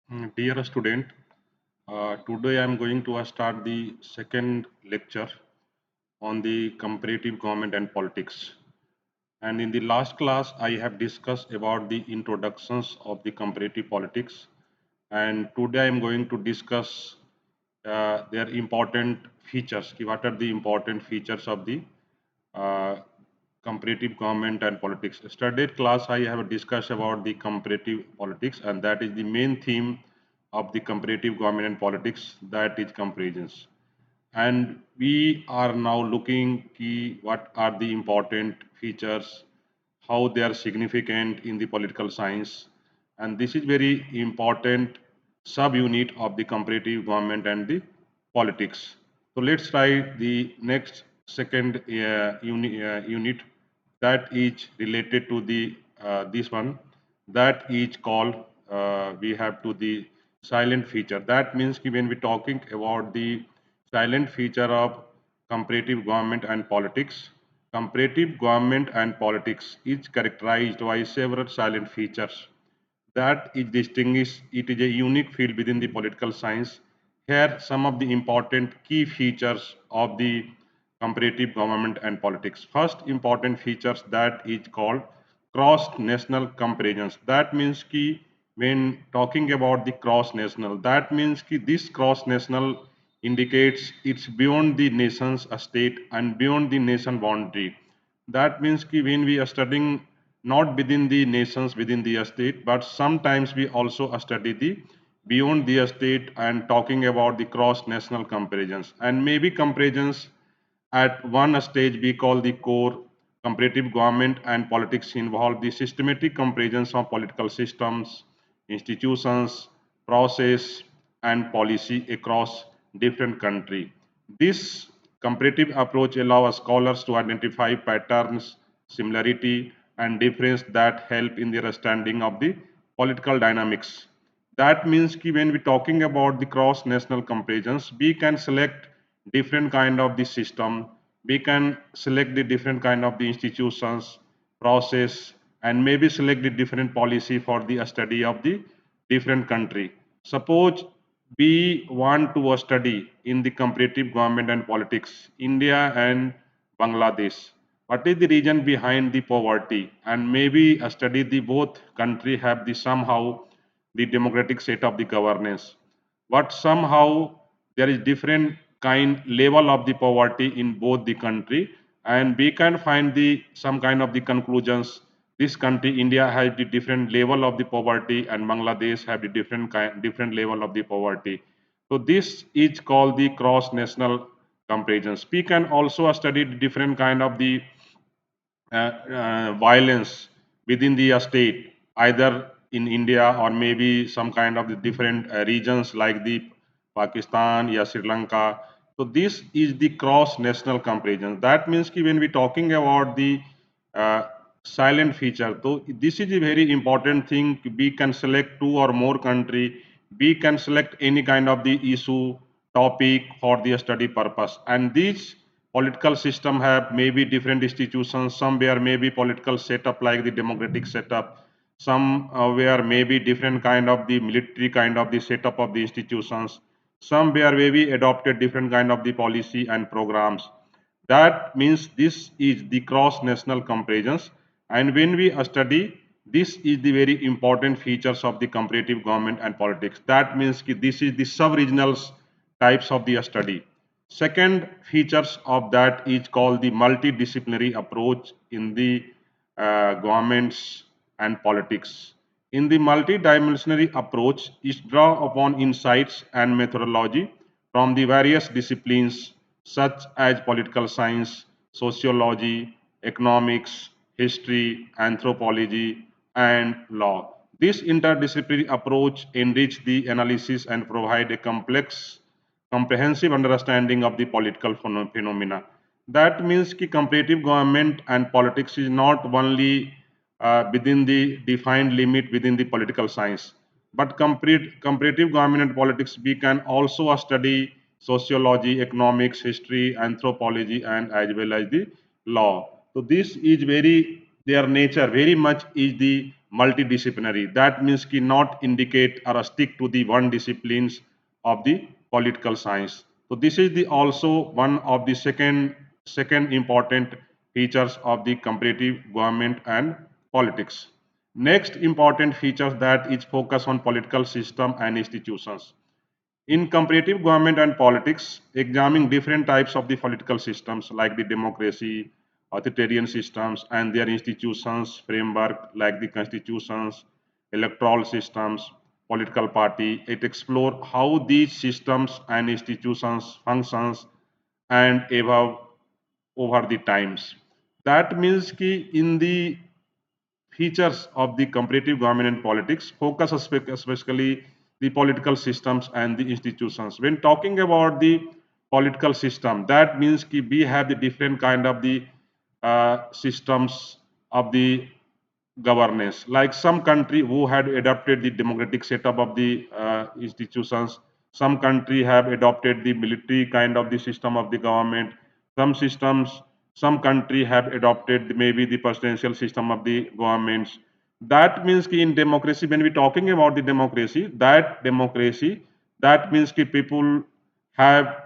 Dear student, today I am going to start the second lecture on the comparative government and politics. And in the last class, I have discussed about the introductions of the comparative politics. And today I am going to discuss their important features. What are the important features of the uh, comparative government and politics? Studied class, I have discussed about the comparative politics, and that is the main theme of the comparative government and politics, that is comparisons. And we are now looking key what are the important features, how they are significant in the political science, and this is very important subunit of the comparative government and the politics. So let's try the next second unit, that is related to the this one, that is called we have to the silent feature. That means when we're talking about the silent feature of comparative government and politics, comparative government and politics is characterized by several silent features that is distinguished. It is a unique field within the political science. Here, some of the important key features of the comparative government and politics. First important features, that is called cross-national comparisons. That means कि when talking about the cross-national, that means कि this cross-national indicates it's beyond the nation's state and beyond the nation boundary. That means कि when we are studying not within the nations within the state, but sometimes we also study the beyond the state and talking about the cross national comparisons, and maybe comparisons at one stage we call the core. Comparative government and politics involve the systematic comparisons of political systems, institutions, process, and policy across different countries. This comparative approach allows scholars to identify patterns, similarity, and difference that help in the understanding of the political dynamics. That means कि when we talking about the cross national comparisons, we can select different kind of the system, we can select the different kind of the institutions, process, and maybe select the different policy for the study of the different country. Suppose we want to study in the comparative government and politics, India and Bangladesh. What is the reason behind the poverty? And maybe study the both country have the somehow the democratic set of the governance, but somehow there is different kind level of the poverty in both the country, and we can find the some kind of the conclusions. This country India has the different level of the poverty, and Bangladesh have the different level of the poverty. So this is called the cross national comparisons. We can also study the different kind of the violence within the state, either in India or maybe some kind of the different regions like the Pakistan or Sri Lanka. So this is the cross-national comparison. That means कि when we talking about the uh, silent feature, so this is a very important thing. We can select two or more country. We can select any kind of the issue topic for the study purpose, and these political system have maybe different institutions, somewhere maybe political setup like the democratic setup, some where maybe different kind of the military kind of the setup of the institutions, somewhere maybe adopted different kind of the policy and programs. That means this is the cross national comparisons, and when we study, this is the very important features of the comparative government and politics. That means कि this is the sub-regional types of the study. Second features of that is called the multidisciplinary approach in the governments and politics. In the multidimensional approach, is draw upon insights and methodology from the various disciplines such as political science, sociology, economics, history, anthropology, and law. This interdisciplinary approach enrich the analysis and provide a comprehensive understanding of the political phenomena. That means कि comparative government and politics is not only within the defined limit within the political science, but comparative government and politics we can also study sociology, economics, history, anthropology, and as well as the law. So this is very their nature very much is the multidisciplinary. That means ki not indicate or stick to the one disciplines of the political science. So this is the also one of the second important features of the comparative government and politics. Next important feature that is focus on political system and institutions. In comparative government and politics, examining different types of the political systems like the democracy, authoritarian systems and their institutions, framework like the constitutions, electoral systems, political party, it explores how these systems and institutions functions and evolve over the times. That means ki in the features of the comparative government and politics focus especially the political systems and the institutions. When talking about the political system, that means ki we have the different kind of the systems of the governance. Like some country who had adopted the democratic setup of the institutions, some country have adopted the military kind of the system of the government. Some systems, some country have adopted maybe the presidential system of the governments. That means ki in democracy, when we talking about the democracy, that means ki people have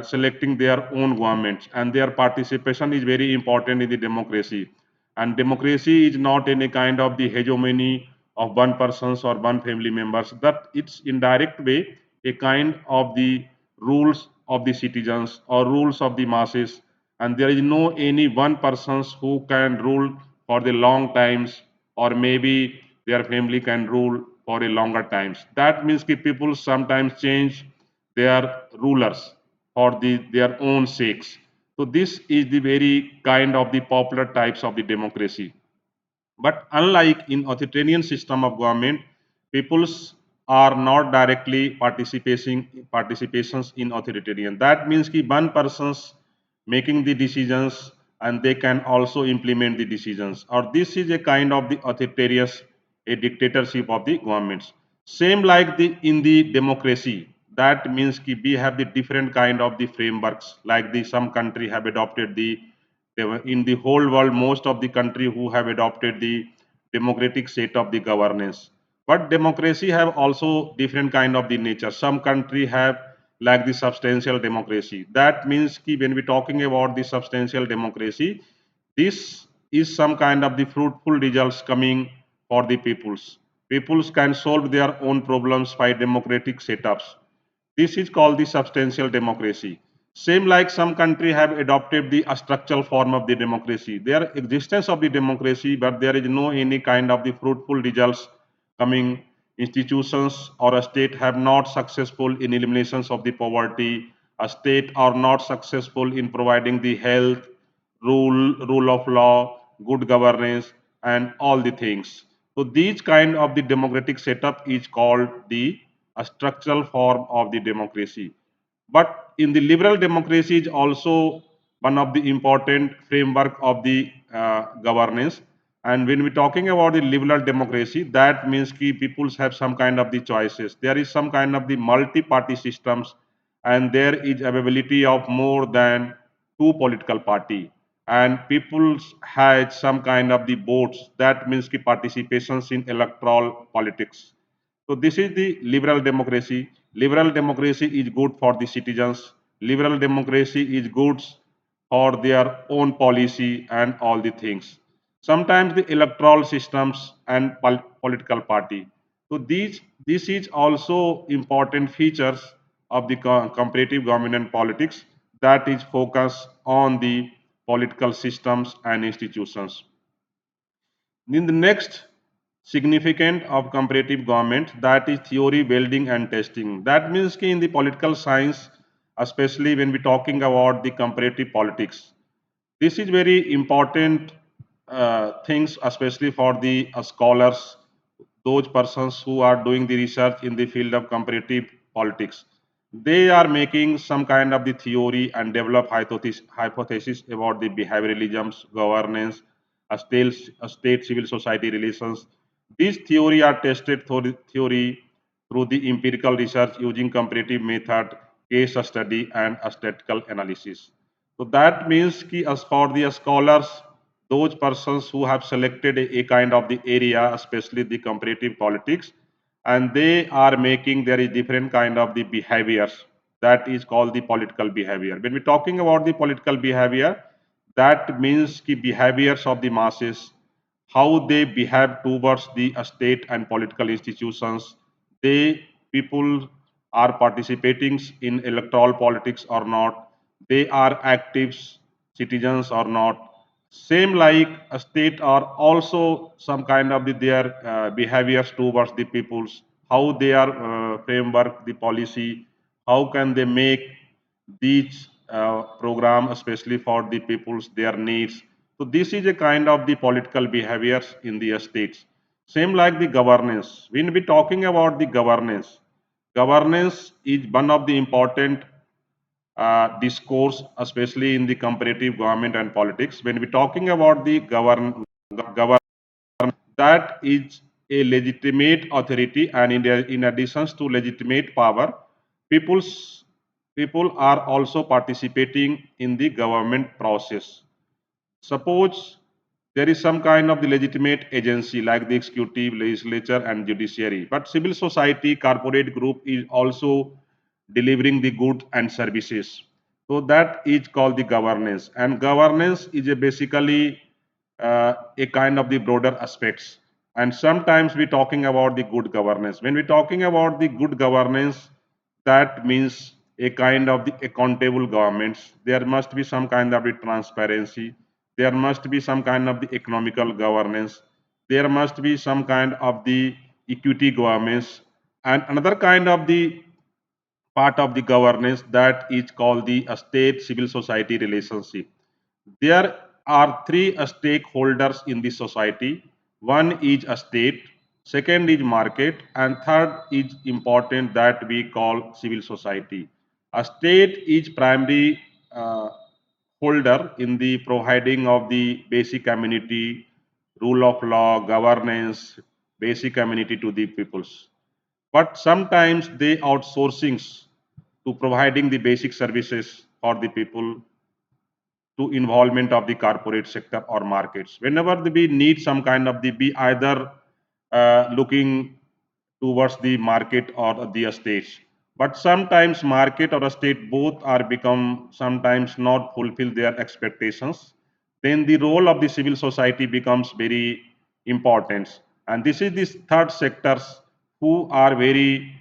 selecting their own governments and their participation is very important in the democracy, and democracy is not any kind of the hegemony of one person's or one family members, that it's indirect way a kind of the rules of the citizens or rules of the masses, and there is no any one persons who can rule for the long times, or maybe their family can rule for a longer times. That means that people sometimes change their rulers for their own sakes. So this is the very kind of the popular types of the democracy. But unlike in authoritarian system of government, peoples are not directly participations in authoritarian. That means that one person's making the decisions and they can also implement the decisions. Or this is a kind of the authoritarian, a dictatorship of the governments. Same like the in the democracy. That means that we have the different kind of the frameworks. Like the some country have adopted the they were in the whole world, most of the country who have adopted the democratic state of the governance. But democracy have also different kind of the nature. Some country have like the substantial democracy. That means ki when we talking about the substantial democracy, this is some kind of the fruitful results coming for the peoples. Peoples can solve their own problems by democratic setups. This is called the substantial democracy. Same like some country have adopted the structural form of the democracy. There existence of the democracy, but there is no any kind of the fruitful results coming. Institutions or a state have not successful in eliminations of the poverty. A state are not successful in providing the health, rule of law, good governance, and all the things. So these kind of the democratic setup is called the a structural form of the democracy. But in the liberal democracy is also one of the important framework of the governance. And when we're talking about the liberal democracy, that means key peoples have some kind of the choices. There is some kind of the multi-party systems, and there is availability of more than two political party. And peoples had some kind of the votes. That means key participations in electoral politics. So this is the liberal democracy. Liberal democracy is good for the citizens. Liberal democracy is good for their own policy and all the things. Sometimes the electoral systems and political party. So this is also important features of the comparative government and politics that is focused on the political systems and institutions. In the next significant of comparative government, that is theory building and testing. That means ki in the political science, especially when we're talking about the comparative politics, this is very important things, especially for the scholars, those persons who are doing the research in the field of comparative politics. They are making some kind of the theory and develop hypothesis about the behavioralisms, governance, a state civil society relations. These theory are tested through the theory through the empirical research using comparative method, case study, and a statistical analysis. So that means ki as for the scholars, those persons who have selected a kind of the area, especially the comparative politics, and they are making there is different kind of the behaviors that is called the political behavior. When we're talking about the political behavior, that means the behaviors of the masses, how they behave towards the state and political institutions. They people are participating in electoral politics or not. They are active citizens or not. Same like a state are also some kind of their behaviors towards the peoples, how they are framework the policy, how can they make these program especially for the people's their needs. So this is a kind of the political behaviors in the states. Same like the governance. When we talking about the governance, governance is one of the important discourse, especially in the comparative government and politics. When we're talking about the govern that is a legitimate authority, and in addition to legitimate power, people's people are also participating in the government process. Suppose there is some kind of the legitimate agency like the executive, legislature, and judiciary, but civil society, corporate group is also delivering the goods and services. So that is called the governance, and governance is a basically a kind of the broader aspects. And sometimes we're talking about the good governance. When we're talking about the good governance, that means a kind of the accountable governments. There must be some kind of the transparency. There must be some kind of the economical governance. There must be some kind of the equity governance. And another kind of the part of the governance that is called the state civil society relationship. There are three stakeholders in the society. One is a state, second is market, and third is important that we call civil society. A state is primary holder in the providing of the basic amenity, rule of law, governance, basic amenity to the peoples. But sometimes they outsourcing to providing the basic services for the people to involvement of the corporate sector or markets. Whenever we need some kind of the be either looking towards the market or the estates. But sometimes market or estate both are become sometimes not fulfill their expectations. Then the role of the civil society becomes very important. And this is this third sectors who are very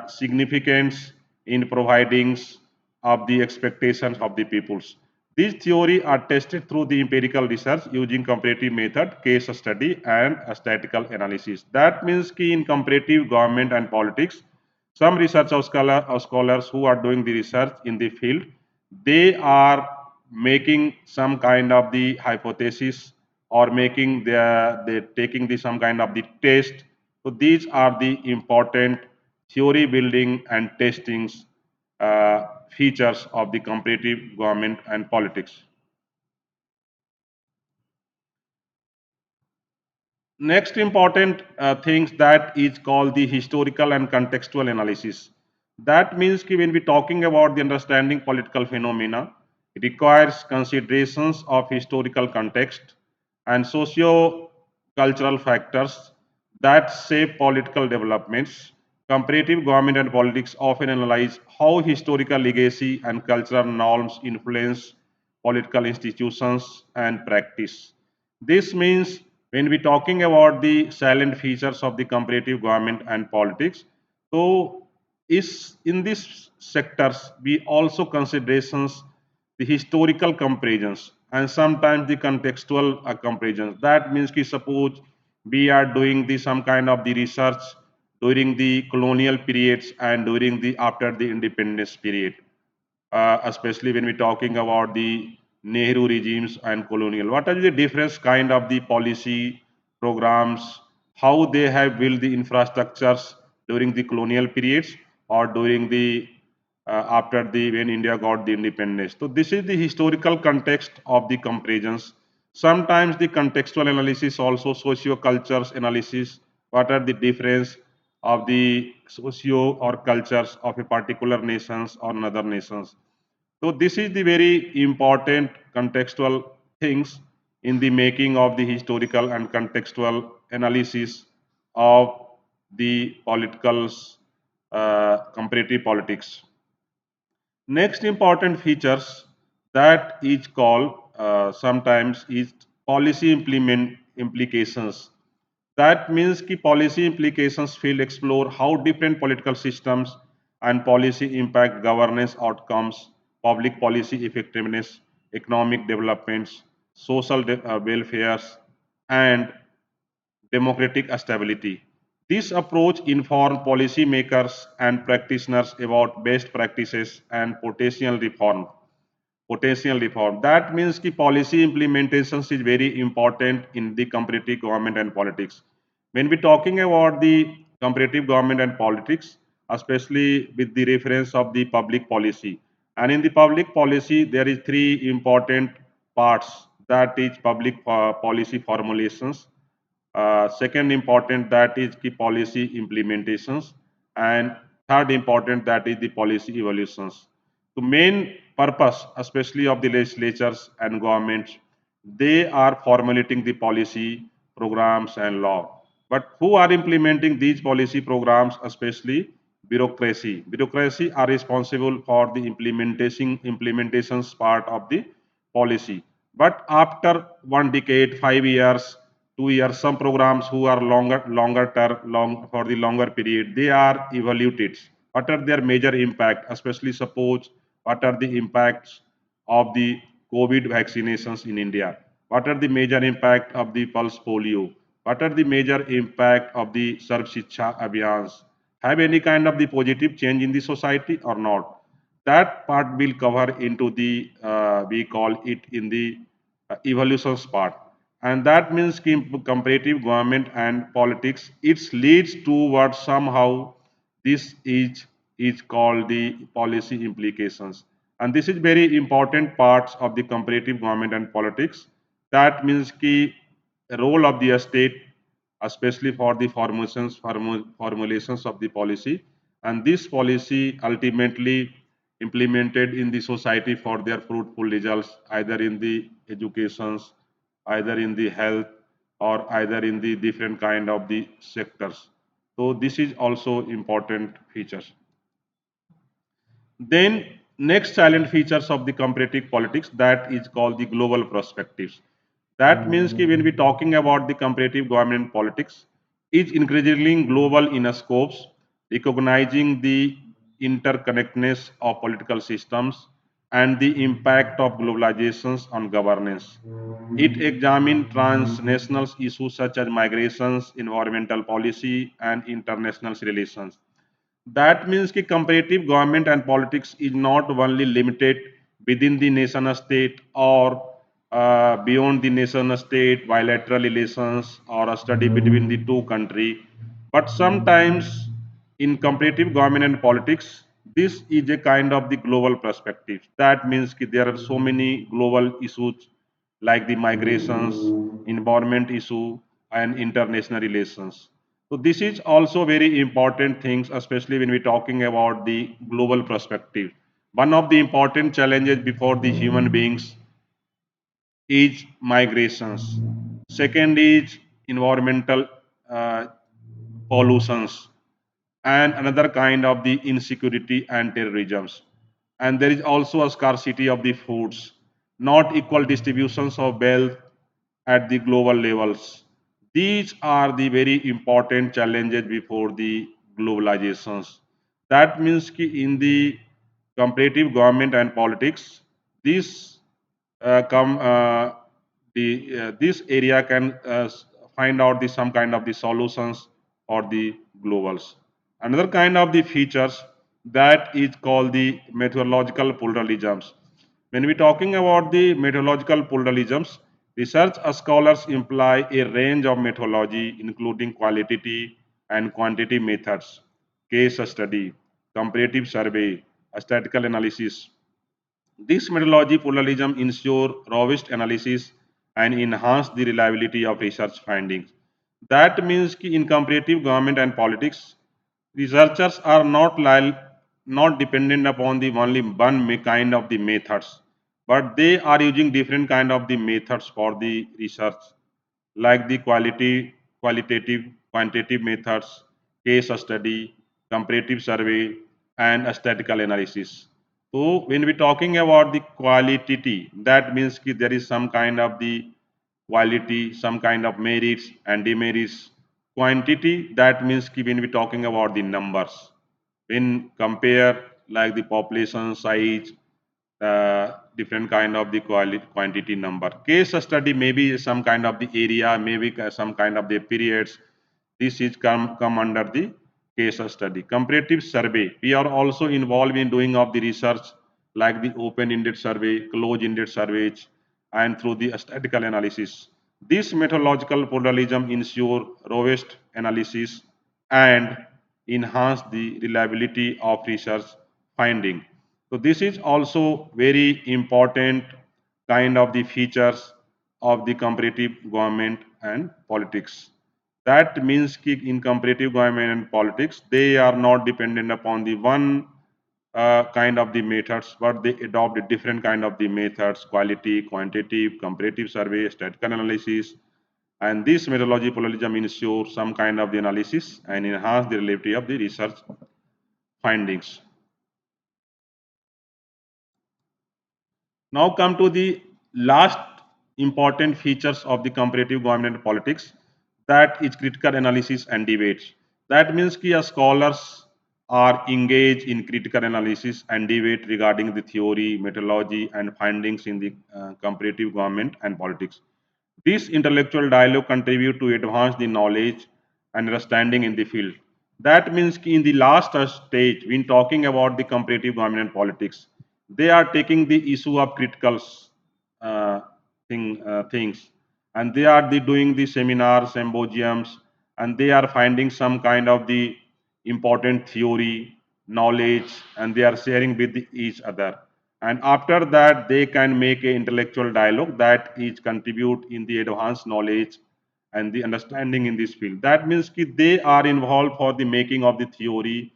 significant in providing of the expectations of the peoples. These theory are tested through the empirical research using comparative method, case study, and statistical analysis. That means key in comparative government and politics, some research or scholars who are doing the research in the field, they are making some kind of the hypothesis or making they taking the some kind of the test. So these are the important theory building and testings features of the comparative government and politics. Next important things that is called the historical and contextual analysis. That means कि when we talking about the understanding political phenomena, it requires considerations of historical context and socio-cultural factors that shape political developments. Comparative government and politics often analyze how historical legacy and cultural norms influence political institutions and practice. This means when we talking about the silent features of the comparative government and politics, so is in these sectors we also considerations the historical comparisons and sometimes the contextual comparisons. That means ki suppose we are doing the some kind of the research during the colonial periods and during the after the independence period, especially when we're talking about the Nehru regimes and colonial. What are the different kind of the policy programs, how they have built the infrastructures during the colonial periods or during the after the when India got the independence. So this is the historical context of the comparisons. Sometimes the contextual analysis also socio-cultures analysis. What are the difference of the socio or cultures of a particular nations or another nations. So this is the very important contextual things in the making of the historical and contextual analysis of the comparative politics. Next important features that is called sometimes is policy implement implications. That means कि policy implications will explore how different political systems and policy impact governance outcomes, public policy effectiveness, economic developments, social welfares, and democratic stability. This approach informs policymakers and practitioners about best practices and potential reform. That means कि policy implementations is very important in the comparative government and politics. When we talking about the comparative government and politics, especially with the reference of the public policy, and in the public policy there is three important parts, that is public policy formulations, second important that is the policy implementations, and third important that is the policy evolutions. The main purpose, especially of the legislatures and governments, they are formulating the policy programs and law. But who are implementing these policy programs, especially bureaucracy? Bureaucracy are responsible for the implementations part of the policy. But after 1 decade, 5 years, 2 years, some programs who are longer term, long for the longer period, they are evaluated. What are their major impact? Especially suppose what are the impacts of the COVID vaccinations in India? What are the major impact of the pulse polio? What are the major impact of the Sarv Shiksha Abhiyans? Have any kind of the positive change in the society or not? That part will cover into the we call it in the evolutions part, and that means comparative government and politics it leads towards somehow this is called the policy implications, and this is very important parts of the comparative government and politics. That means the role of the state, especially for the formulations of the policy, and this policy ultimately implemented in the society for their fruitful results, either in the educations, either in the health, or either in the different kind of the sectors. So this is also important features. Then next silent features of the comparative politics, that is called the global perspectives. That means कि when we talking about the comparative government politics, is increasingly global in a scopes, recognizing the interconnectedness of political systems and the impact of globalizations on governance. It examines transnational issues such as migrations, environmental policy, and international relations. That means कि comparative government and politics is not only limited within the nation state or beyond the nation state, bilateral relations or a study between the two country, but sometimes in comparative government and politics, this is a kind of the global perspective. That means कि there are so many global issues like the migrations, environment issue, and international relations. So this is also very important things, especially when we're talking about the global perspective. One of the important challenges before the human beings is migrations. Second is environmental uh, pollutions, and another kind of the insecurity and terrorisms. And there is also a scarcity of the foods, not equal distributions of wealth at the global levels. These are the very important challenges before the globalizations. That means कि in the comparative government and politics, this come this area can find out the some kind of the solutions or the globals. Another kind of the features that is called the methodological pluralisms. When we talking about the methodological pluralisms, research scholars imply a range of methodology including qualitative and quantitative methods, case study, comparative survey, statistical analysis. This methodology pluralism ensure robust analysis and enhance the reliability of research findings. That means कि in comparative government and politics, researchers are not dependent upon the only one kind of the methods. but they are using different kind of the methods for the research, like the qualitative, quantitative methods, case study, comparative survey, and statistical analysis. So when we're talking about the qualitative, that means ki there is some kind of the quality, some kind of merits and demerits. Quantity, that means ki when we're talking about the numbers, when compare like the population size, different kind of the quantity number. Case study maybe some kind of the area, maybe some kind of the periods. This is come under the case study. Comparative survey. We are also involved in doing of the research like the open-ended survey, closed-ended surveys, and through the statistical analysis. This methodological pluralism ensure robust analysis and enhance the reliability of research finding. So this is also very important kind of the features of the comparative government and politics. That means कि in comparative government and politics, they are not dependent upon the one kind of the methods, but they adopt a different kind of the methods, quality, quantitative, comparative survey, statistical analysis, and this methodology pluralism ensures some kind of the analysis and enhance the reliability of the research findings. Now come to the last important features of the comparative government politics, that is critical analysis and debates. That means कि scholars are engaged in critical analysis and debate regarding the theory, methodology and findings in the comparative government and politics. This intellectual dialogue contribute to advance the knowledge and understanding in the field. That means in the last stage, when talking about the comparative government and politics, they are taking the issue of critical uh, things, and they are doing the seminars, symposiums, and they are finding some kind of the important theory, knowledge, and they are sharing with each other, and after that they can make a intellectual dialogue that each contribute in the advanced knowledge and the understanding in this field. That means ki they are involved for the making of the theory,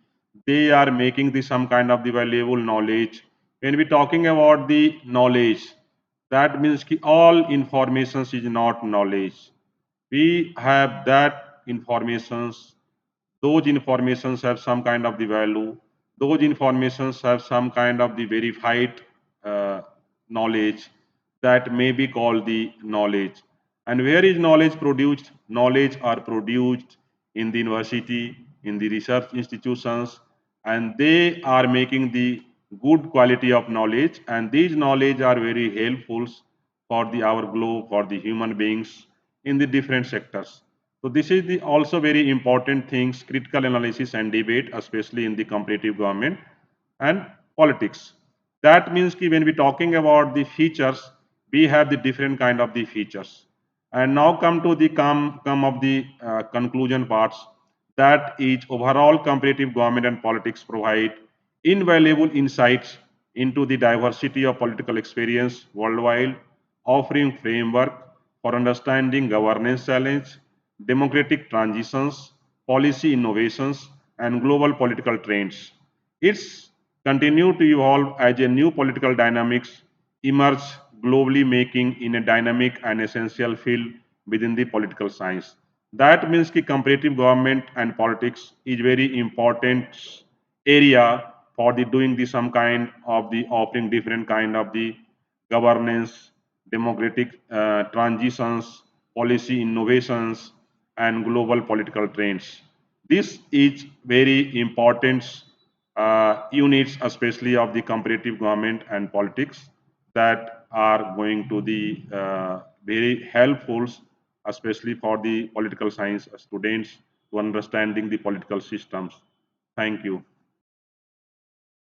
they are making the some kind of the valuable knowledge. When we talking about the knowledge, that means ki all information is not knowledge. We have that informations, those informations have some kind of the value, those informations have some kind of the verified uh, knowledge, that may be called the knowledge. And where is knowledge produced? Knowledge are produced in the university, in the research institutions, and they are making the good quality of knowledge, and these knowledge are very helpful for the our globe, for the human beings in the different sectors. So this is the also very important things, critical analysis and debate, especially in the comparative government and politics. That means ki when we talking about the features, we have the different kind of the features. And now come to the come of the conclusion parts. That is overall comparative government and politics provide invaluable insights into the diversity of political experience worldwide, offering framework for understanding governance challenge, democratic transitions, policy innovations, and global political trends. It's continue to evolve as a new political dynamics emerge globally, making in a dynamic and essential field within the political science. That means कि comparative government and politics is very important area for the doing the some kind of the offering different kind of the governance, democratic transitions, policy innovations, and global political trends. This is very important units, especially of the comparative government and politics, that are going to the very helpful, especially for the political science students to understanding the political systems. Thank you.